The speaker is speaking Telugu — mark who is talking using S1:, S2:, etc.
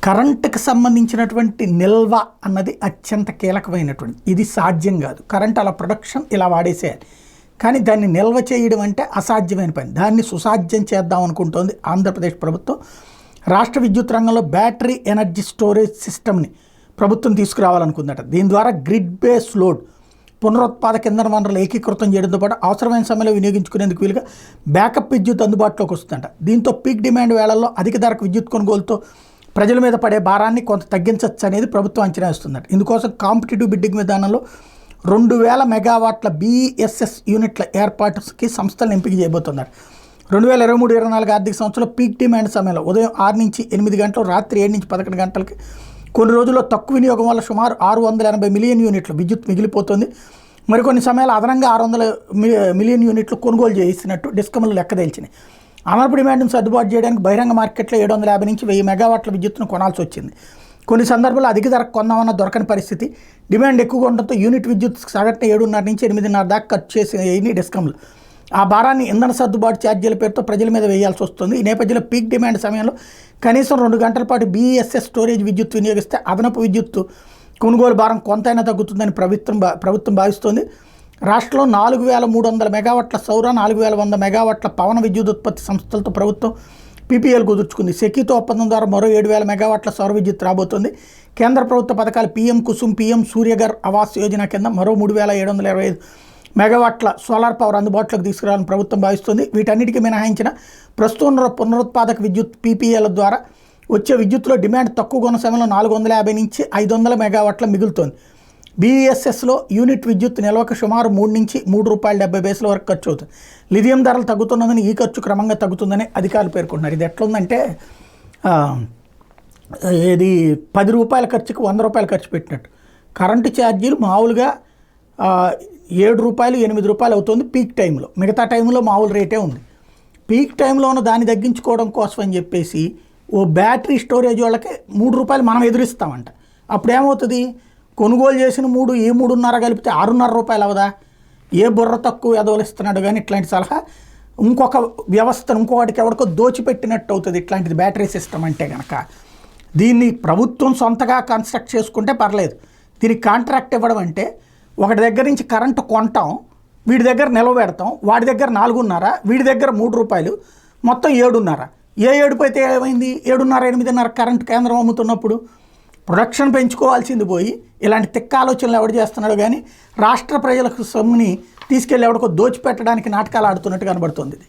S1: కరెంటుకి సంబంధించినటువంటి నిల్వ అన్నది అత్యంత కీలకమైనటువంటి, ఇది సాధ్యం కాదు. కరెంట్ అలా ప్రొడక్షన్ ఇలా వాడేసేయాలి, కానీ దాన్ని నిల్వ చేయడం అంటే అసాధ్యమైన పని. దాన్ని సుసాధ్యం చేద్దాం అనుకుంటోంది ఆంధ్రప్రదేశ్ ప్రభుత్వం. రాష్ట్ర విద్యుత్ రంగంలో బ్యాటరీ ఎనర్జీ స్టోరేజ్ సిస్టమ్ని ప్రభుత్వం తీసుకురావాలనుకుందట. దీని ద్వారా గ్రిడ్ బేస్ లోడ్, పునరుత్పాదక ఇంధన వనరులు ఏకీకృతం చేయడంతో పాటు అవసరమైన సమయంలో వినియోగించుకునేందుకు వీలుగా బ్యాకప్ విద్యుత్ అందుబాటులోకి వస్తుందంట. దీంతో పీక్ డిమాండ్ వేళల్లో అధిక ధరకు విద్యుత్ కొనుగోలుతో ప్రజల మీద పడే భారాన్ని కొంత తగ్గించవచ్చు అనేది ప్రభుత్వం అంచనా వేస్తుందట. ఇందుకోసం కాంపిటేటివ్ బిడ్డింగ్ విధానంలో 2000 మెగావాట్ల BESS యూనిట్ల ఏర్పాటుకి సంస్థలను ఎంపిక చేయబోతున్నారు. 2023-24 ఆర్థిక సంవత్సరంలో పీక్ డిమాండ్ సమయంలో ఉదయం 6 నుంచి 8 గంటలు, రాత్రి 7 నుంచి 11 గంటలకి కొన్ని రోజుల్లో తక్కువ వినియోగం వల్ల సుమారు 680 మిలియన్ యూనిట్ల విద్యుత్ మిగిలిపోతుంది. మరికొన్ని సమయాలు అదనంగా 600 మిలియన్ యూనిట్లు కొనుగోలు చేసినట్టు డిస్కమ్లు లెక్క తేల్చినాయి. అదనపు డిమాండ్ను సర్దుబాటు చేయడానికి బహిరంగ మార్కెట్లో 750 నుంచి 1000 మెగావాట్ల విద్యుత్తును కొనాల్సి వచ్చింది. కొన్ని సందర్భాల్లో అధిక ధరకు కొందామన్న దొరకని పరిస్థితి. డిమాండ్ ఎక్కువగా ఉండడంతో యూనిట్ విద్యుత్ సగటున 7.5 నుంచి 8.5 దాకా ఖర్చు చేసిన డిస్కమ్లు ఆ భారాన్ని ఇంధన సర్దుబాటు ఛార్జీల పేరుతో ప్రజల మీద వేయాల్సి వస్తుంది. ఈ నేపథ్యంలో పీక్ డిమాండ్ సమయంలో కనీసం 2 గంటల పాటు BESS స్టోరేజ్ విద్యుత్ వినియోగిస్తే అదనపు విద్యుత్తు కొనుగోలు భారం కొంతైనా తగ్గుతుందని ప్రభుత్వం భావిస్తోంది. రాష్ట్రంలో 4300 మెగావాట్ల సౌర, 4100 మెగావాట్ల పవన విద్యుత్ ఉత్పత్తి సంస్థలతో ప్రభుత్వం PPL కుదుర్చుకుంది. సెకీతో ఒప్పందం ద్వారా మరో 7000 మెగావాట్ల సౌర విద్యుత్ రాబోతోంది. కేంద్ర ప్రభుత్వ పథకాలు PM కుసుమ్, PM సూర్యఘర్ ఆవాస్ యోజన కింద మరో 3725 మెగావాట్ల సోలార్ పవర్ అందుబాటులోకి తీసుకురావాలని ప్రభుత్వం భావిస్తుంది. వీటన్నిటికీ మినహాయించిన ప్రస్తుతం పునరుత్పాదక విద్యుత్ PPL ద్వారా వచ్చే విద్యుత్తులో డిమాండ్ తక్కువగా ఉన్న సమయంలో 450 నుంచి 500 మెగావాట్ల మిగులుతోంది. BESSలో యూనిట్ విద్యుత్ నిల్వకు సుమారు 3 నుంచి ₹3.70 వరకు ఖర్చు అవుతుంది. లిథియం ధరలు తగ్గుతున్నదని ఈ ఖర్చు క్రమంగా తగ్గుతుందని అధికారులు పేర్కొంటున్నారు. ఇది ఎట్లుందంటే ఇది ₹10 ఖర్చుకి ₹100 ఖర్చు పెట్టినట్టు. కరెంటు ఛార్జీలు మామూలుగా ₹7, ₹8 అవుతుంది పీక్ టైంలో. మిగతా టైంలో మామూలు రేటే ఉంది. పీక్ టైంలో ఉన్న దాన్ని తగ్గించుకోవడం కోసం అని చెప్పేసి ఓ బ్యాటరీ స్టోరేజ్ వాళ్ళకి ₹3 మనం ఎదురిస్తామంట. అప్పుడు ఏమవుతుంది, కొనుగోలు చేసిన 3 ఈ 3.5 కలిపితే ₹6.5 అవదా? ఏ బుర్ర తక్కువ ఎదవలిస్తున్నాడు. కానీ ఇట్లాంటి సలహా ఇంకొక వ్యవస్థను ఇంకొకటికి ఎవరికో దోచిపెట్టినట్టు అవుతుంది ఇట్లాంటిది బ్యాటరీ సిస్టమ్ అంటే కనుక. దీన్ని ప్రభుత్వం సొంతగా కన్స్ట్రక్ట్ చేసుకుంటే పర్లేదు. దీనికి కాంట్రాక్ట్ ఇవ్వడం అంటే ఒకటి దగ్గర నుంచి కరెంటు కొంటాం, వీడి దగ్గర నిల్వ పెడతాం, వాడి దగ్గర 4.5, వీడి దగ్గర ₹3, మొత్తం 7.5. ఏ 7 అయితే ఏమైంది? 7.5, 8.5 కరెంటు కేంద్రం అమ్ముతున్నప్పుడు ప్రొడక్షన్ పెంచుకోవాల్సింది పోయి ఇలాంటి తిక్క ఆలోచనలు ఎవడు చేస్తున్నాడు. కానీ రాష్ట్ర ప్రజలకు సొమ్ముని తీసుకెళ్ళి ఎవడికో దోచిపెట్టడానికి నాటకాలు ఆడుతున్నట్టు కనబడుతుంది ఇది.